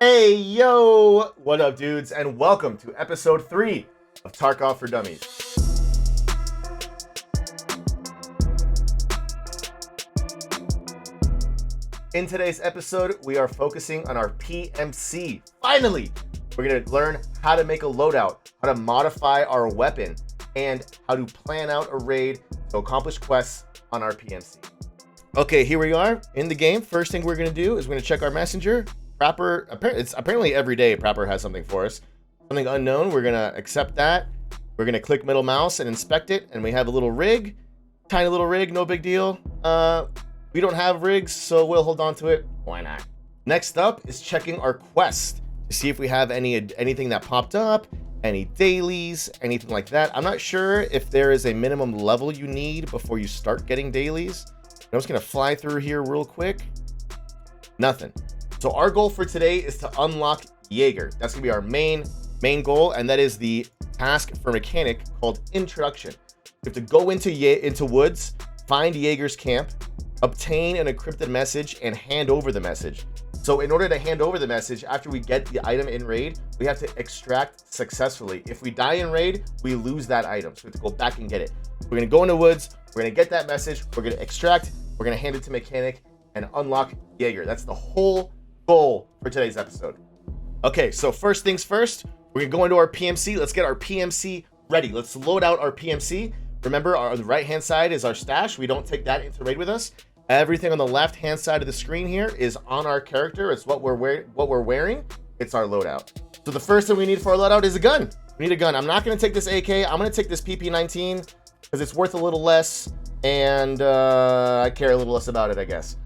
Hey, yo! What up, dudes? And welcome to episode 3 of Tarkov for Dummies. In today's episode, we are focusing on our PMC. Finally! We're going to learn how to make a loadout, how to modify our weapon, and how to plan out a raid to accomplish quests on our PMC. Okay, here we are in the game. First thing we're going to do is we're going to check our messenger. Prapor, it's apparently every day Prapor has something for us. Something unknown, we're gonna accept that. We're gonna click middle mouse and inspect it, and we have a little rig. Tiny little rig, no big deal. We don't have rigs, so we'll hold on to it. Why not? Next up is checking our quest to see if we have anything that popped up, any dailies, anything like that. I'm not sure if there is a minimum level you need before you start getting dailies. I'm just gonna fly through here real quick. Nothing. So our goal for today is to unlock Jaeger. That's gonna be our main goal, and that is the task for mechanic called Introduction. You have to go into woods, find Jaeger's camp, obtain an encrypted message, and hand over the message. So in order to hand over the message, after we get the item in raid, we have to extract successfully. If we die in raid, we lose that item. So we have to go back and get it. We're gonna go in the woods, we're gonna get that message, we're gonna extract, we're gonna hand it to mechanic, and unlock Jaeger. That's the whole goal for today's episode. Okay, so first things first, we're gonna go into our PMC. Let's get our PMC ready. Let's load out our PMC. Remember, on the right hand side is our stash. We don't take that into raid with us. Everything on the left hand side of the screen here is on our character. It's what we're wearing. It's our loadout. So the first thing we need for our loadout is a gun. We need a gun. I'm not gonna take this AK. I'm gonna take this PP19 because it's worth a little less, and I care a little less about it, I guess.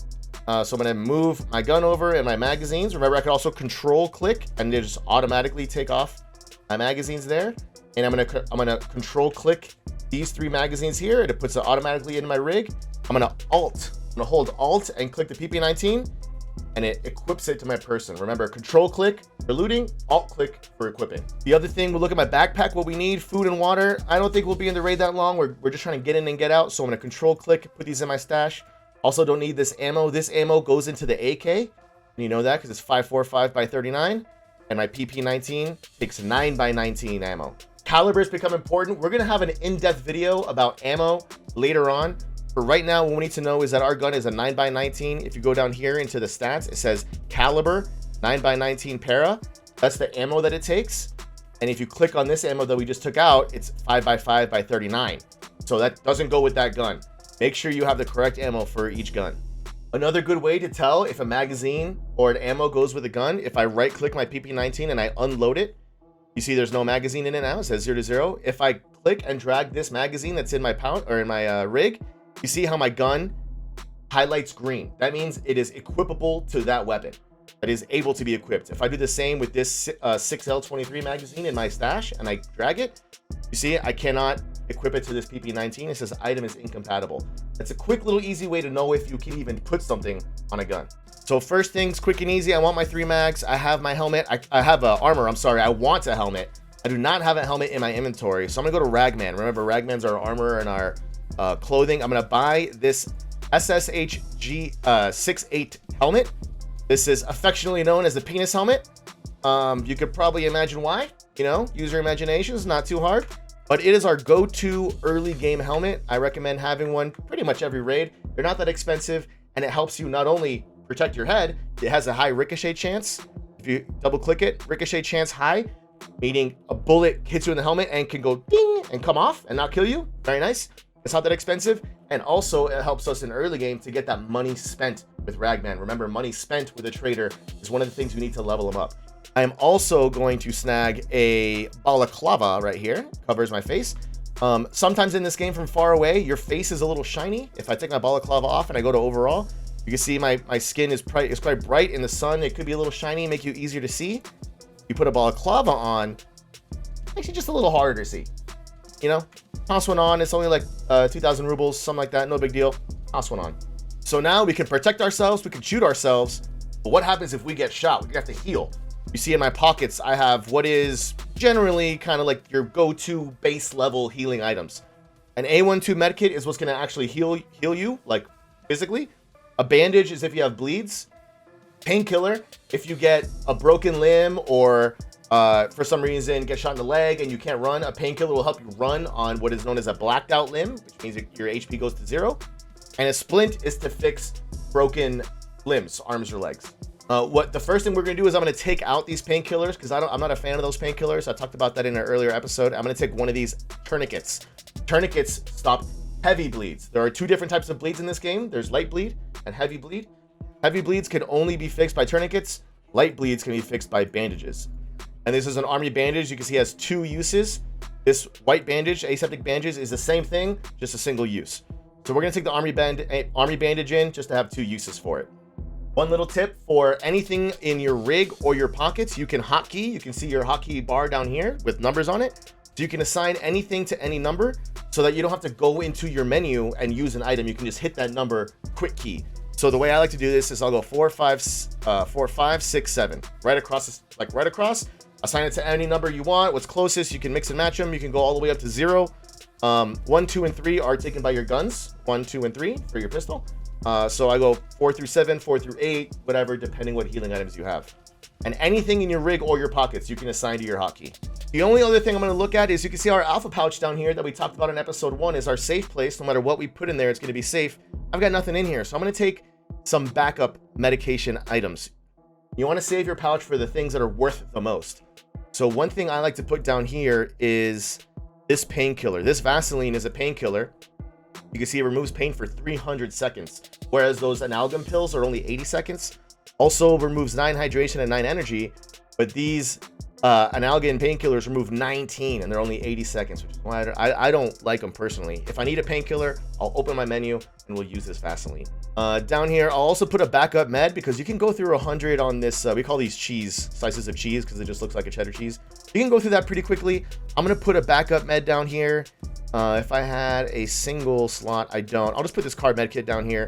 So I'm gonna move my gun over and my magazines. Remember, I can also control click and they just automatically take off my magazines there. And I'm gonna control click these 3 magazines here, and it puts it automatically in my rig. I'm gonna hold Alt and click the PP19, and it equips it to my person. Remember, control click for looting, Alt click for equipping. The other thing, we'll look at my backpack, what we need, food and water. I don't think we'll be in the raid that long. We're just trying to get in and get out. So I'm gonna control click, put these in my stash. Also don't need this ammo. This ammo goes into the AK. And you know that because it's 545 by 39. And my PP19 takes 9 by 19 ammo. Calibers become important. We're going to have an in-depth video about ammo later on. But right now, what we need to know is that our gun is a 9 by 19. If you go down here into the stats, it says caliber 9 by 19 para. That's the ammo that it takes. And if you click on this ammo that we just took out, it's 5 by 5 by 39. So that doesn't go with that gun. Make sure you have the correct ammo for each gun. Another good way to tell if a magazine or an ammo goes with a gun, if I right click my PP19 and I unload it, you see there's no magazine in it now. It says 0 to 0. If I click and drag this magazine that's in my pouch or in my rig, you see how my gun highlights green. That means it is equipable to that weapon. That is able to be equipped. If I do the same with this 6L23 magazine in my stash and I drag it, you see I cannot equip it to this PP19. It says item is incompatible. That's a quick little easy way to know if you can even put something on a gun. So first things, quick and easy. I want my 3 mags. I have my helmet. I have armor. I'm sorry. I want a helmet. I do not have a helmet in my inventory. So I'm gonna go to Ragman. Remember, Ragman's our armor and our clothing. I'm gonna buy this SSH G68 helmet. This is affectionately known as the penis helmet. You could probably imagine why. You know, use your imagination. It's not too hard. But it is our go-to early game helmet. I recommend having one pretty much every raid. They're not that expensive, and it helps you not only protect your head, it has a high ricochet chance. If you double click it, ricochet chance high, meaning a bullet hits you in the helmet and can go ding and come off and not kill you. Very nice. It's not that expensive. And also it helps us in early game to get that money spent with Ragman. Remember, money spent with a trader is one of the things we need to level them up. I am also going to snag a balaclava right here. Covers my face. Sometimes in this game from far away, your face is a little shiny. If I take my balaclava off and I go to overall, you can see my skin is quite bright in the sun. It could be a little shiny, make you easier to see. You put a balaclava on, makes you just a little harder to see. You know, toss one on. It's only like 2,000 rubles, something like that. No big deal. Toss one on. So now we can protect ourselves. We can shoot ourselves. But what happens if we get shot? We have to heal. You see in my pockets, I have what is generally kind of like your go-to base level healing items. An A12 medkit is what's going to actually heal you, like physically. A bandage is if you have bleeds. Painkiller, if you get a broken limb or for some reason get shot in the leg and you can't run, a painkiller will help you run on what is known as a blacked out limb, which means your HP goes to 0. And a splint is to fix broken limbs, arms or legs. What the first thing we're gonna do is I'm gonna take out these painkillers because I'm not a fan of those painkillers. I talked about that in an earlier episode. I'm gonna take one of these tourniquets. Tourniquets stop heavy bleeds. There are 2 different types of bleeds in this game. There's light bleed and heavy bleed. Heavy bleeds can only be fixed by tourniquets. Light bleeds can be fixed by bandages. And this is an army bandage. You can see it has 2 uses. This white bandage, aseptic bandage, is the same thing, just a single use. So we're gonna take the army bandage in just to have 2 uses for it. One little tip for anything in your rig or your pockets, you can hotkey. You can see your hotkey bar down here with numbers on it. So you can assign anything to any number so that you don't have to go into your menu and use an item. You can just hit that number, quick key. So the way I like to do this is I'll go 4, 5, 6, 7, right across, right across. Assign it to any number you want. What's closest, you can mix and match them. You can go all the way up to 0. 1, 2, and 3 are taken by your guns. 1, 2, and 3 for your pistol. So I go 4 through 7, 4 through 8, whatever, depending what healing items you have. And anything in your rig or your pockets, you can assign to your hotkey. The only other thing I'm going to look at is you can see our alpha pouch down here that we talked about in episode 1 is our safe place. No matter what we put in there, it's going to be safe. I've got nothing in here, so I'm going to take some backup medication items. You want to save your pouch for the things that are worth the most. So one thing I like to put down here is this painkiller. This Vaseline is a painkiller. You can see it removes pain for 300 seconds, whereas those analgin pills are only 80 seconds. Also removes 9 hydration and 9 energy, but these analgin painkillers remove 19 and they're only 80 seconds, which is why I don't like them personally. If I need a painkiller, I'll open my menu and we'll use this Vaseline. Down here, I'll also put a backup med because you can go through 100 on this. We call these cheese, slices of cheese, because it just looks like a cheddar cheese. You can go through that pretty quickly. I'm going to put a backup med down here. If I had a single slot, I don't. I'll just put this card med kit down here.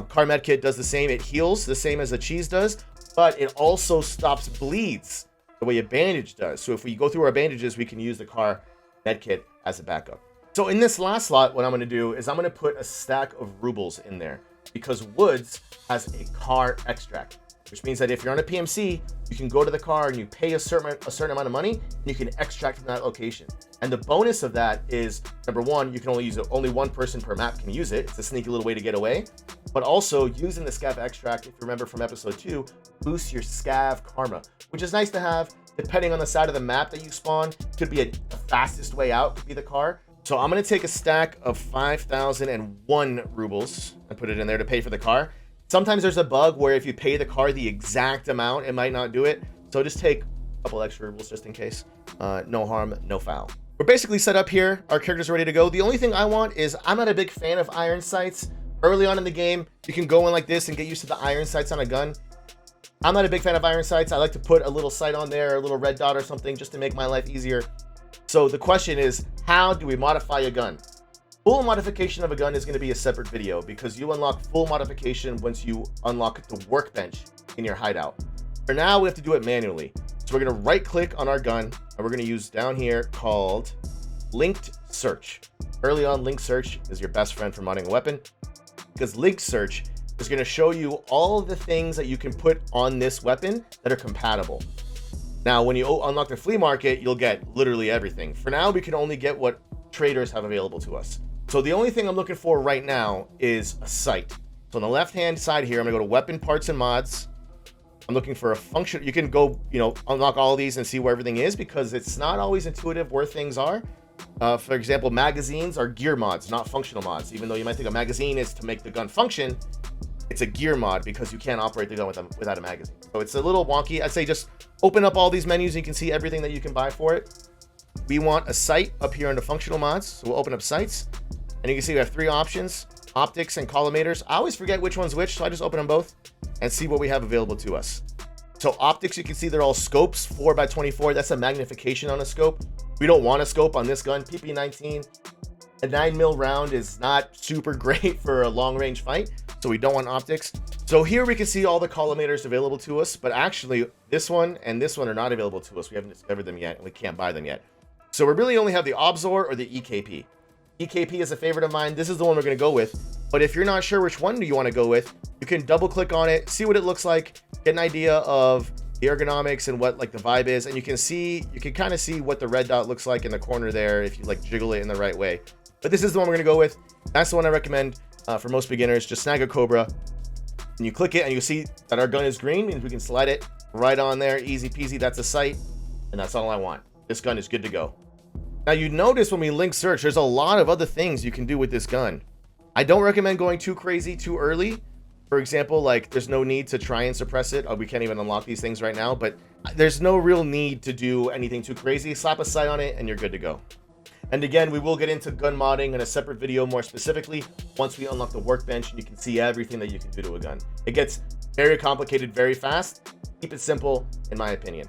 Card med kit does the same. It heals the same as a cheese does, but it also stops bleeds the way a bandage does. So if we go through our bandages, we can use the car med kit as a backup. So in this last slot, what I'm going to do is I'm going to put a stack of rubles in there because Woods has a car extract, which means that if you're on a PMC, you can go to the car and you pay a certain amount of money and you can extract from that location. And the bonus of that is, number one, you can only use it. Only one person per map can use it. It's a sneaky little way to get away. But also using the scav extract, if you remember from episode 2, boosts your scav karma, which is nice to have. Depending on the side of the map that you spawn, could be the fastest way out, could be the car. So I'm going to take a stack of 5,001 rubles and put it in there to pay for the car. Sometimes there's a bug where if you pay the car the exact amount, it might not do it. So just take a couple extra rubles just in case. No harm, no foul. We're basically set up here. Our characters are ready to go. The only thing I want is, I'm not a big fan of iron sights. Early on in the game, you can go in like this and get used to the iron sights on a gun. I'm not a big fan of iron sights. I like to put a little sight on there, a little red dot or something, just to make my life easier. So the question is, how do we modify a gun? Full modification of a gun is going to be a separate video because you unlock full modification once you unlock the workbench in your hideout. For now, we have to do it manually. So we're going to right click on our gun and we're going to use down here called linked search. Early on, linked search is your best friend for modding a weapon because linked search is going to show you all of the things that you can put on this weapon that are compatible. Now, when you unlock the flea market, you'll get literally everything. For now, we can only get what traders have available to us. So the only thing I'm looking for right now is a sight. So on the left-hand side here, I'm gonna go to weapon parts and mods. I'm looking for a function. You can go, unlock all of these and see where everything is because it's not always intuitive where things are. For example, magazines are gear mods, not functional mods. Even though you might think a magazine is to make the gun function, it's a gear mod because you can't operate the gun without a magazine. So it's a little wonky. I'd say just open up all these menus and you can see everything that you can buy for it. We want a sight up here under functional mods. So we'll open up sights and you can see we have 3 options, optics and collimators. I always forget which one's which, so I just open them both and see what we have available to us. So optics, you can see they're all scopes, 4x24. That's a magnification on a scope. We don't want a scope on this gun, PP19. A 9mm round is not super great for a long range fight, so we don't want optics. So here we can see all the collimators available to us, but actually this one and this one are not available to us. We haven't discovered them yet and we can't buy them yet. So we really only have the Obzor or the EKP. EKP is a favorite of mine. This is the one we're going to go with But if you're not sure which one do you want to go with, you can double click on it, see what it looks like, get an idea of the ergonomics and what like the vibe is, and you can kind of see what the red dot looks like in the corner there if you like jiggle it in the right way. But this is the one we're gonna go with. That's the one I recommend for most beginners. Just snag a Cobra and you click it and you see that our gun is green, means we can slide it right on there, easy peasy. That's a sight, and that's all I want. This gun is good to go. Now you notice when we link search, there's a lot of other things you can do with this gun. I don't recommend going too crazy too early. For example, like there's no need to try and suppress it. We can't even unlock these things right now, but there's no real need to do anything too crazy. Slap a sight on it and you're good to go. And again, we will get into gun modding in a separate video more specifically once we unlock the workbench and you can see everything that you can do to a gun. It gets very complicated very fast. Keep it simple, in my opinion.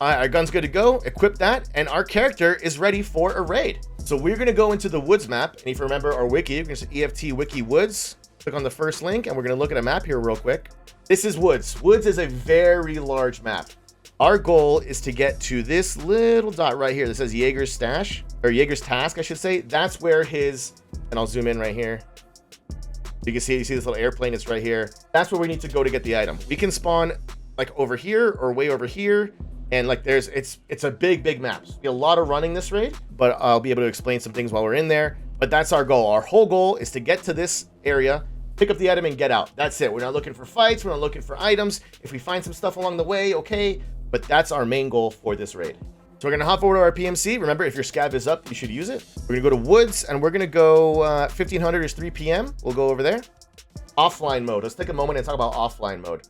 All right, our gun's good to go. Equip that, and our character is ready for a raid. So we're going to go into the woods map, and if you remember our wiki, you're going to say EFT wiki woods. Click on the first link, and we're going to look at a map here real quick. This is woods. Woods is a very large map. Our goal is to get to this little dot right here that says Jaeger's stash, or Jaeger's task, I should say. That's where his, and I'll zoom in right here. You can see, this little airplane, it's right here. That's where we need to go to get the item. We can spawn like over here or way over here. And like it's a big map. So be a lot of running this raid, but I'll be able to explain some things while we're in there. But that's our goal. Our whole goal is to get to this area, pick up the item and get out. That's it. We're not looking for fights. We're not looking for items. If we find some stuff along the way, okay. But that's our main goal for this raid. So we're going to hop over to our PMC. Remember, if your scav is up, you should use it. We're going to go to woods and we're going to go 1500 is 3 p.m. We'll go over there. Offline mode. Let's take a moment and talk about offline mode.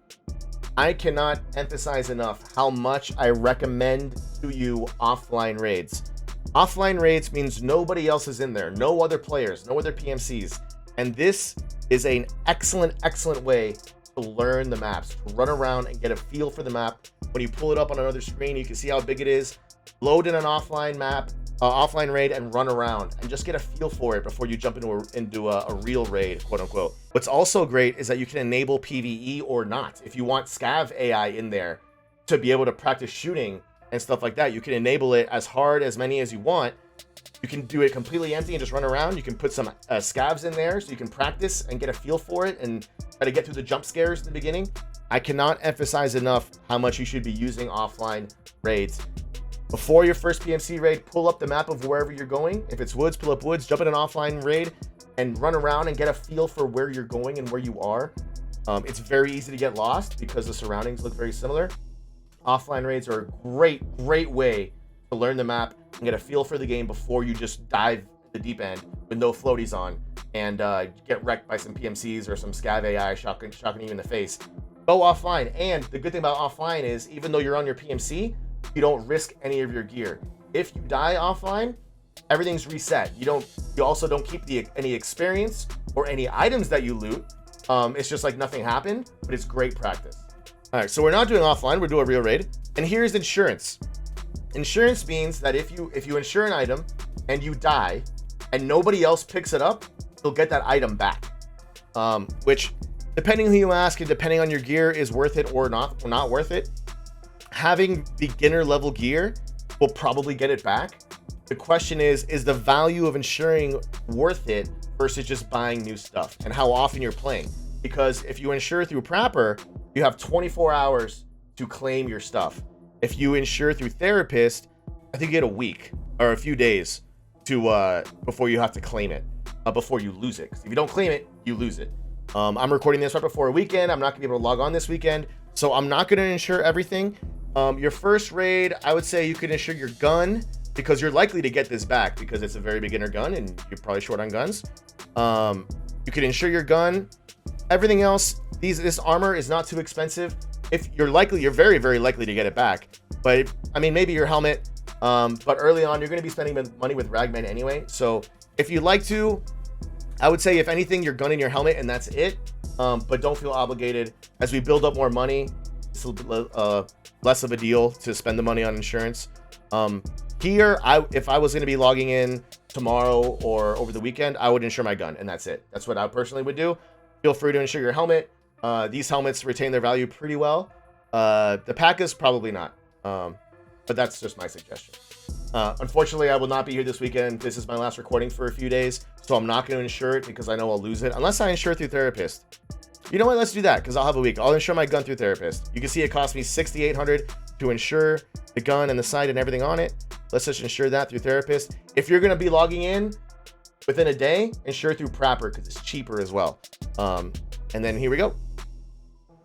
I cannot emphasize enough how much I recommend to you offline raids. Offline raids means nobody else is in there, no other players, no other PMCs. And this is an excellent way to learn the maps, to run around and get a feel for the map. When you pull it up on another screen, you can see how big it is. Load in an offline map, offline raid, and run around and just get a feel for it before you jump into a real raid, quote unquote. What's also great is that you can enable PvE or not. If you want scav AI in there to be able to practice shooting and stuff like that, you can enable it as hard, as many as you want. You can do it completely empty and just run around. You can put some scavs in there so you can practice and get a feel for it and try to get through the jump scares in the beginning. I cannot emphasize enough how much you should be using offline raids. Before your first PMC raid, pull up the map of wherever you're going. If it's woods, pull up woods, jump in an offline raid and run around and get a feel for where you're going and where you are. It's very easy to get lost because the surroundings look very similar. Offline raids are a great way to learn the map and get a feel for the game before you just dive the deep end with no floaties on and get wrecked by some PMCs or some scav AI shocking you in the face. Go offline. And the good thing about offline is even though you're on your PMC, you don't risk any of your gear. If you die offline, everything's reset. You also don't keep any experience or any items that you loot. It's just like nothing happened, but it's great practice. All right, so we're not doing offline, we're doing a real raid. And here's insurance. Insurance means that if you insure an item and you die and nobody else picks it up, you'll get that item back. Which, depending who you ask and depending on your gear, is worth it or not worth it. Having beginner level gear will probably get it back. The question is the value of insuring worth it versus just buying new stuff and how often you're playing? Because if you insure through Prapper, you have 24 hours to claim your stuff. If you insure through Therapist, I think you get a week or a few days to before you have to claim it, before you lose it. 'Cause if you don't claim it, you lose it. I'm recording this right before a weekend. I'm not gonna be able to log on this weekend, so I'm not gonna insure everything. Your first raid, I would say you could insure your gun because you're likely to get this back because it's a very beginner gun and you're probably short on guns. You could insure your gun. Everything else, this armor is not too expensive. If you're very, very likely to get it back. But I mean, maybe your helmet. But early on, you're going to be spending money with Ragman anyway. So if you'd like to, I would say if anything, your gun and your helmet, and that's it. But don't feel obligated. As we build up more money, it's a little bit less of a deal to spend the money on insurance. Here, if I was going to be logging in tomorrow or over the weekend, I would insure my gun, and that's it. That's what I personally would do. Feel free to insure your helmet. These helmets retain their value pretty well. The P.A.C.As, probably not. but that's just my suggestion. Unfortunately, I will not be here this weekend. This is my last recording for a few days, so I'm not going to insure it because I know I'll lose it unless I insure through Therapist. You know what? Let's do that because I'll have a week. I'll insure my gun through Therapist. You can see it cost me $6,800 to insure the gun and the sight and everything on it. Let's just insure that through Therapist. If you're going to be logging in within a day, insure through Prapper because it's cheaper as well. And then here we go.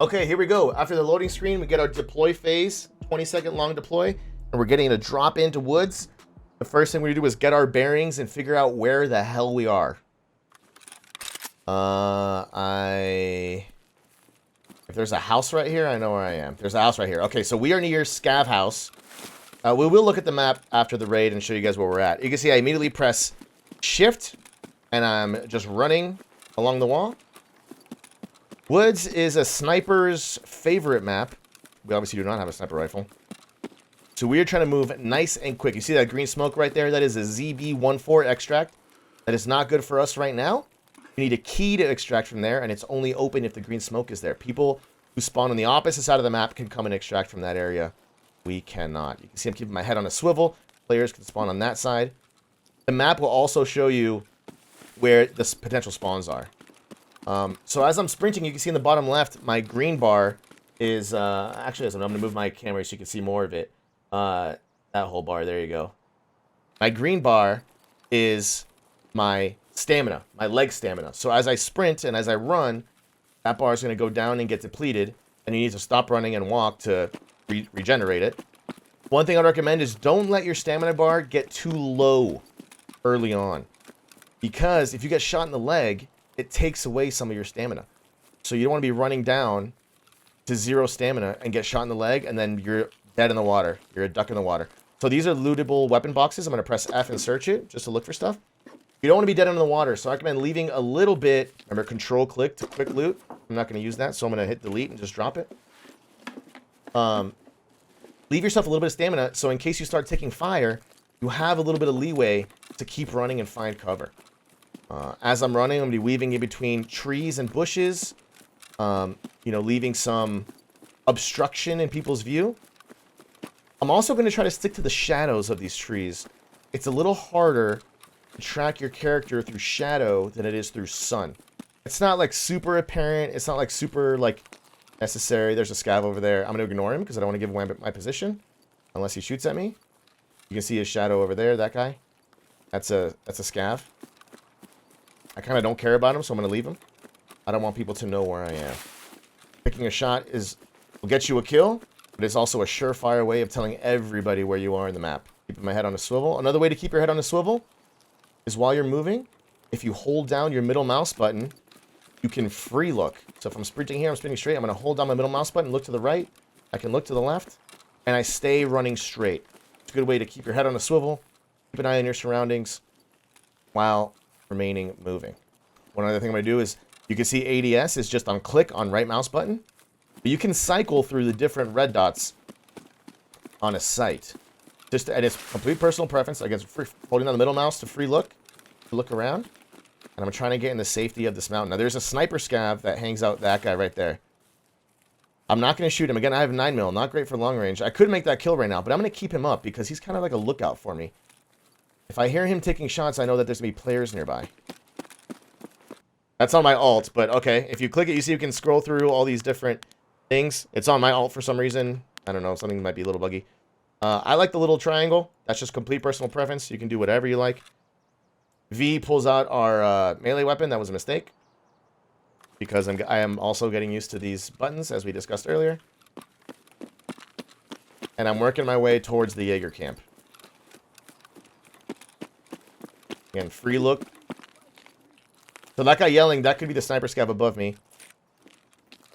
Okay, here we go. After the loading screen, we get our deploy phase, 20-second long deploy, and we're getting to drop into woods. The first thing we do is get our bearings and figure out where the hell we are. If there's a house right here, I know where I am. There's a house right here. Okay, so we are near Scav House. We will look at the map after the raid and show you guys where we're at. You can see I immediately press Shift, and I'm just running along the wall. Woods is a sniper's favorite map. We obviously do not have a sniper rifle. So we are trying to move nice and quick. You see that green smoke right there? That is a ZB14 extract. That is not good for us right now. You need a key to extract from there, and it's only open if the green smoke is there. People who spawn on the opposite side of the map can come and extract from that area. We cannot. You can see I'm keeping my head on a swivel. Players can spawn on that side. The map will also show you where the potential spawns are. So as I'm sprinting, you can see in the bottom left, my green bar is... actually, I'm going to move my camera so you can see more of it. That whole bar, there you go. My green bar is my stamina, my leg stamina. So as I sprint and as I run, that bar is going to go down and get depleted, and you need to stop running and walk to regenerate it. One thing I'd recommend is don't let your stamina bar get too low early on, because if you get shot in the leg, it takes away some of your stamina. So you don't want to be running down to 0 stamina and get shot in the leg, and then you're dead in the water. You're a duck in the water. So these are lootable weapon boxes. I'm going to press F and search it just to look for stuff. You don't want to be dead in the water, so I recommend leaving a little bit. Remember, control click to quick loot. I'm not going to use that, so I'm going to hit delete and just drop it. Leave yourself a little bit of stamina, so in case you start taking fire, you have a little bit of leeway to keep running and find cover. As I'm running, I'm going to be weaving in between trees and bushes, leaving some obstruction in people's view. I'm also going to try to stick to the shadows of these trees. It's a little harder to track your character through shadow than it is through sun. It's not like super apparent. It's not like super necessary. There's a scav over there. I'm going to ignore him because I don't want to give away my position unless he shoots at me. You can see his shadow over there, that guy. That's a scav. I kind of don't care about him, so I'm going to leave him. I don't want people to know where I am. Picking a shot will get you a kill, but it's also a surefire way of telling everybody where you are in the map. Keeping my head on a swivel. Another way to keep your head on a swivel is while you're moving, if you hold down your middle mouse button, you can free look. So if I'm sprinting here, I'm sprinting straight, I'm going to hold down my middle mouse button, look to the right, I can look to the left, and I stay running straight. It's a good way to keep your head on a swivel, keep an eye on your surroundings, while remaining moving. One other thing I'm going to do is, you can see ADS is just on click on right mouse button, but you can cycle through the different red dots on a sight. And it's complete personal preference. Against holding down the middle mouse to look around. And I'm trying to get in the safety of this mountain. Now, there's a sniper scav that hangs out, that guy right there. I'm not going to shoot him. Again, I have 9mm. Not great for long range. I could make that kill right now, but I'm going to keep him up because he's kind of like a lookout for me. If I hear him taking shots, I know that there's going to be players nearby. That's on my alt, but okay. If you click it, you see you can scroll through all these different things. It's on my alt for some reason. I don't know. Something might be a little buggy. I like the little triangle. That's just complete personal preference. You can do whatever you like. V pulls out our melee weapon. That was a mistake. Because I am also getting used to these buttons, as we discussed earlier. And I'm working my way towards the Jaeger camp. Again, free look. So that guy yelling, that could be the sniper scav above me.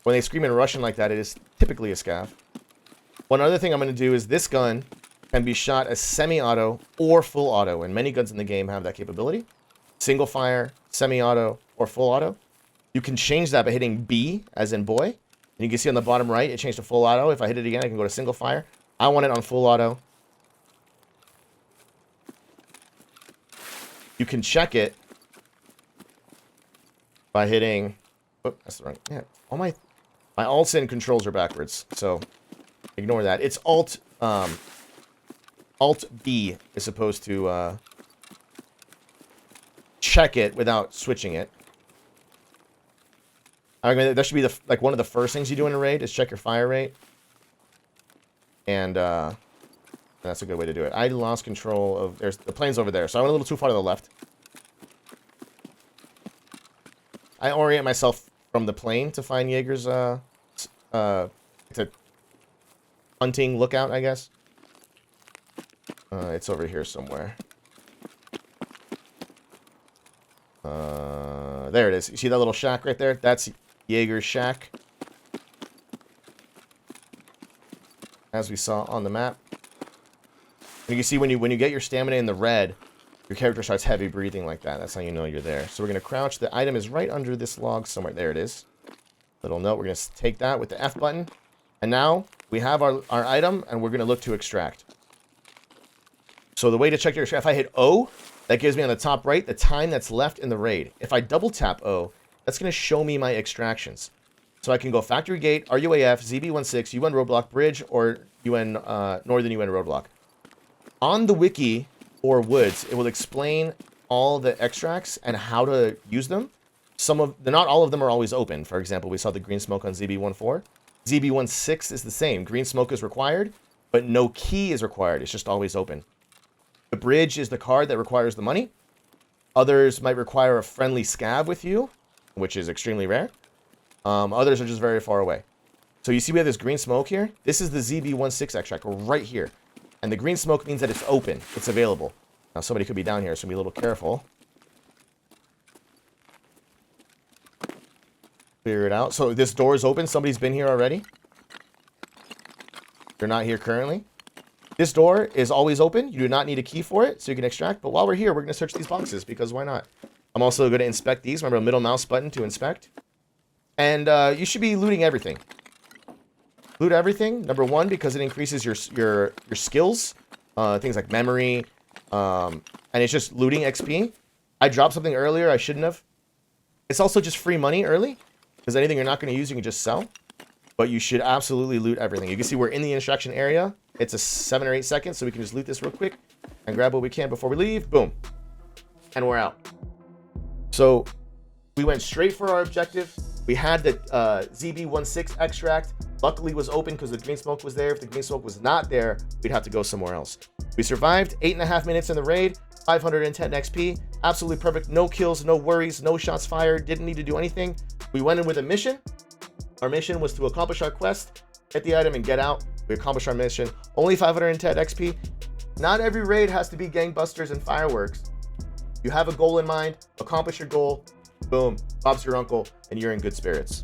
When they scream in Russian like that, it is typically a scav. One other thing I'm going to do is this gun can be shot as semi-auto or full auto, and many guns in the game have that capability. Single fire, semi-auto, or full auto. You can change that by hitting B, as in boy. And you can see on the bottom right, it changed to full auto. If I hit it again, I can go to single fire. I want it on full auto. You can check it by hitting... Oh, that's the wrong... Yeah, all my alts and controls are backwards, so ignore that. It's alt Alt B is supposed to check it without switching it. I mean, that should be like one of the first things you do in a raid is check your fire rate. And that's a good way to do it. I lost control of... There's the plane's over there, so I went a little too far to the left. I orient myself from the plane to find Jaeger's it's a hunting lookout, I guess. It's over here somewhere. There it is. You see that little shack right there? That's Jaeger's shack. As we saw on the map. And you can see when you get your stamina in the red, your character starts heavy breathing like that. That's how you know you're there. So we're going to crouch. The item is right under this log somewhere. There it is. Little note. We're going to take that with the F button. And now we have our item, and we're going to look to extract. So the way to check your extract, if I hit O, that gives me on the top right the time that's left in the raid. If I double tap O, that's going to show me my extractions. So I can go Factory Gate, RUAF, ZB16, UN Roadblock, Bridge, or UN Northern UN Roadblock. On the wiki or Woods, it will explain all the extracts and how to use them. Not all of them are always open. For example, we saw the green smoke on ZB14. ZB16 is the same. Green smoke is required, but no key is required. It's just always open. The Bridge is the card that requires the money. Others might require a friendly scav with you, which is extremely rare. Others are just very far away. So you see we have this green smoke here. This is the ZB16 extract right here. And the green smoke means that it's open. It's available. Now somebody could be down here, so be a little careful. Clear it out. So this door is open. Somebody's been here already. They're not here currently. This door is always open. You do not need a key for it, so you can extract. But while we're here, we're going to search these boxes, because why not? I'm also going to inspect these. Remember, middle mouse button to inspect. And you should be looting everything. Loot everything. Number one, because it increases your skills. Things like memory. And it's just looting XP. I dropped something earlier I shouldn't have. It's also just free money early. Because anything you're not going to use, you can just sell. But you should absolutely loot everything. You can see we're in the instruction area. It's a 7 or 8 seconds, so we can just loot this real quick. And grab what we can before we leave. Boom. And we're out. So we went straight for our objective. We had the ZB16 extract. Luckily, it was open because the green smoke was there. If the green smoke was not there, we'd have to go somewhere else. We survived 8.5 minutes in the raid, 510 XP. Absolutely perfect. No kills, no worries, no shots fired. Didn't need to do anything. We went in with a mission. Our mission was to accomplish our quest, get the item, and get out. We accomplished our mission. Only 510 XP. Not every raid has to be gangbusters and fireworks. You have a goal in mind, accomplish your goal, boom, Bob's your uncle, and you're in good spirits.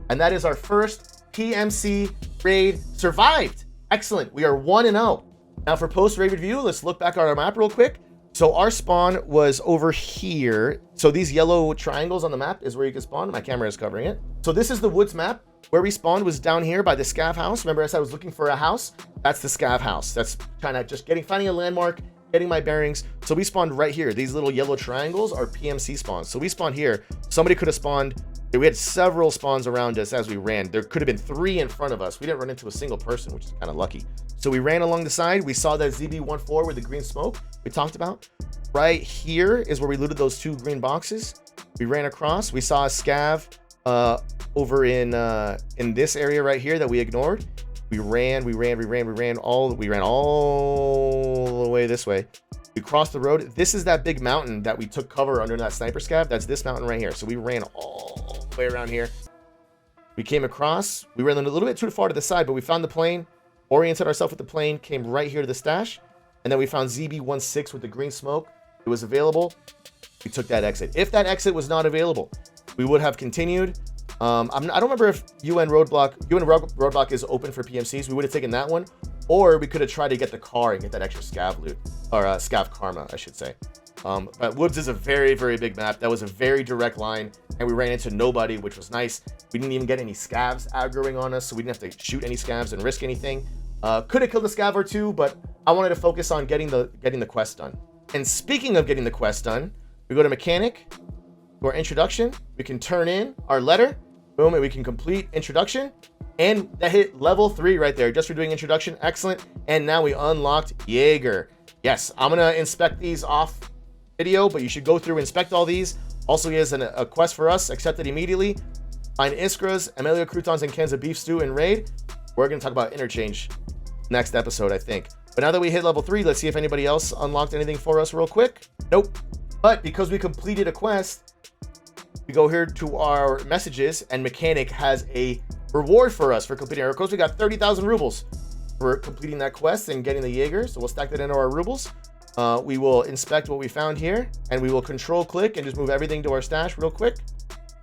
And that is our first PMC raid survived. Excellent. We are 1-0. Now for post-raid review, let's look back at our map real quick. So our spawn was over here. So these yellow triangles on the map is where you can spawn. My camera is covering it. So this is the woods map. Where we spawned was down here by the scav house. Remember I said I was looking for a house? That's the scav house. That's kind of just finding a landmark, getting my bearings. So we spawned right here. These little yellow triangles are PMC spawns. So we spawned here. Somebody could have spawned. We had several spawns around us as we ran. There could have been 3 in front of us. We didn't run into a single person, which is kind of lucky. So we ran along the side. We saw that ZB14 with the green smoke we talked about. Right here is where we looted those 2 green boxes. We ran across. We saw a scav over in this area right here that we ignored. We ran all the way this way. We crossed the road. This is that big mountain that we took cover under that sniper scav. That's this mountain right here. So we ran all the way around here. We came across. We ran a little bit too far to the side, but we found the plane, oriented ourselves with the plane, came right here to the stash, and then we found ZB16 with the green smoke. It was available. We took that exit. If that exit was not available, we would have continued. I don't remember if UN Roadblock is open for PMCs. We would have taken that one, or we could have tried to get the car and get that extra scav loot, or scav karma, I should say. But Woods is a very, very big map. That was a very direct line, and we ran into nobody, which was nice. We didn't even get any scavs aggroing on us, so we didn't have to shoot any scavs and risk anything. Could have killed a scav or 2, but I wanted to focus on getting the quest done. And speaking of getting the quest done, we go to mechanic, to our introduction. We can turn in our letter, boom, and we can complete introduction. And that hit level 3 right there, just for doing introduction. Excellent. And now we unlocked Jaeger. Yes, I'm gonna inspect these off video, but you should go through, inspect all these. Also, he has a quest for us, accept it immediately. Find Iskras, Amelia croutons, and cans of beef stew in raid. We're gonna talk about interchange next episode, I think. But now that we hit level 3, let's see if anybody else unlocked anything for us real quick. Nope. But because we completed a quest, we go here to our messages, and Mechanic has a reward for us for completing our quest. We got 30,000 rubles for completing that quest and getting the Jaeger. So we'll stack that into our rubles. We will inspect what we found here, and we will control click and just move everything to our stash real quick.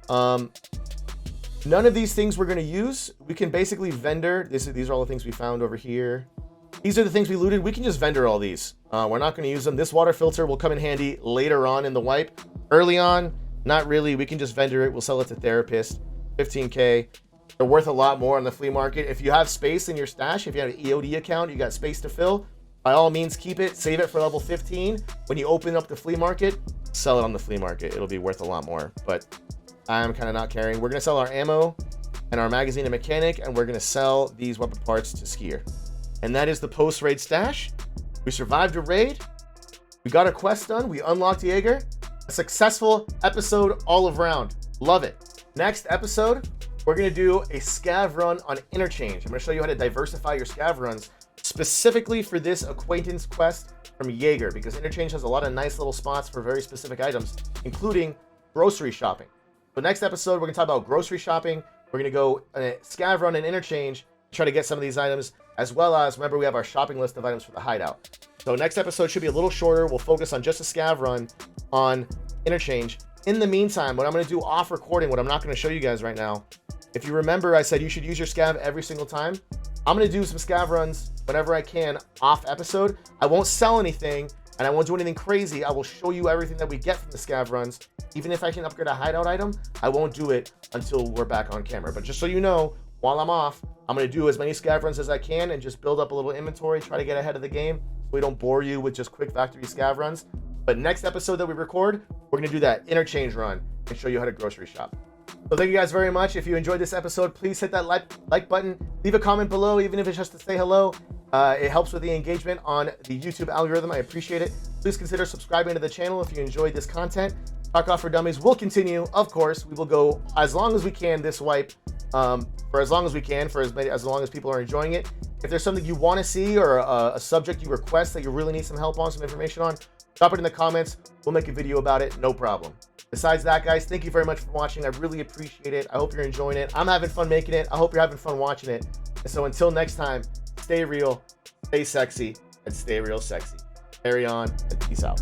None of these things we're going to use. We can basically vendor. These are all the things we found over here. These are the things we looted. We can just vendor all these. We're not going to use them. This water filter will come in handy later on in the wipe. Early on, not really. We can just vendor it. We'll sell it to Therapist. 15K. They're worth a lot more on the flea market. If you have space in your stash, if you have an EOD account, you got space to fill, by all means, keep it. Save it for level 15. When you open up the flea market, sell it on the flea market. It'll be worth a lot more. But I'm kind of not caring. We're going to sell our ammo and our magazine to Mechanic, and we're going to sell these weapon parts to Skier. And that is the post-raid stash. We survived a raid. We got our quest done. We unlocked Jaeger. A successful episode all around. Love it. Next episode, we're going to do a scav run on interchange. I'm going to show you how to diversify your scav runs specifically for this acquaintance quest from Jaeger, because interchange has a lot of nice little spots for very specific items, including grocery shopping. So next episode, we're going to talk about grocery shopping. We're going to go a scav run and interchange, try to get some of these items, as well as, remember, we have our shopping list of items for the hideout. So next episode should be a little shorter. We'll focus on just a scav run on interchange. In the meantime, what I'm going to do off recording, what I'm not going to show you guys right now, if you remember, I said you should use your scav every single time. I'm going to do some scav runs whenever I can off episode. I won't sell anything, and I won't do anything crazy. I will show you everything that we get from the scav runs. Even if I can upgrade a hideout item, I won't do it until we're back on camera. But just so you know, while I'm off, I'm going to do as many scav runs as I can and just build up a little inventory, try to get ahead of the game so we don't bore you with just quick factory scav runs. But next episode that we record, we're going to do that interchange run and show you how to grocery shop. So thank you guys very much. If you enjoyed this episode, please hit that like button. Leave a comment below, even if it's just to say hello. It helps with the engagement on the YouTube algorithm. I appreciate it. Please consider subscribing to the channel if you enjoyed this content. Tarkov for Dummies will continue. Of course, we will go as long as we can this wipe, for as long as we can, for as long as people are enjoying it. If there's something you want to see or a subject you request that you really need some help on, some information on, drop it in the comments. We'll make a video about it. No problem. Besides that, guys, thank you very much for watching. I really appreciate it. I hope you're enjoying it. I'm having fun making it. I hope you're having fun watching it. And so until next time, stay real, stay sexy, and stay real sexy. Carry on, and peace out.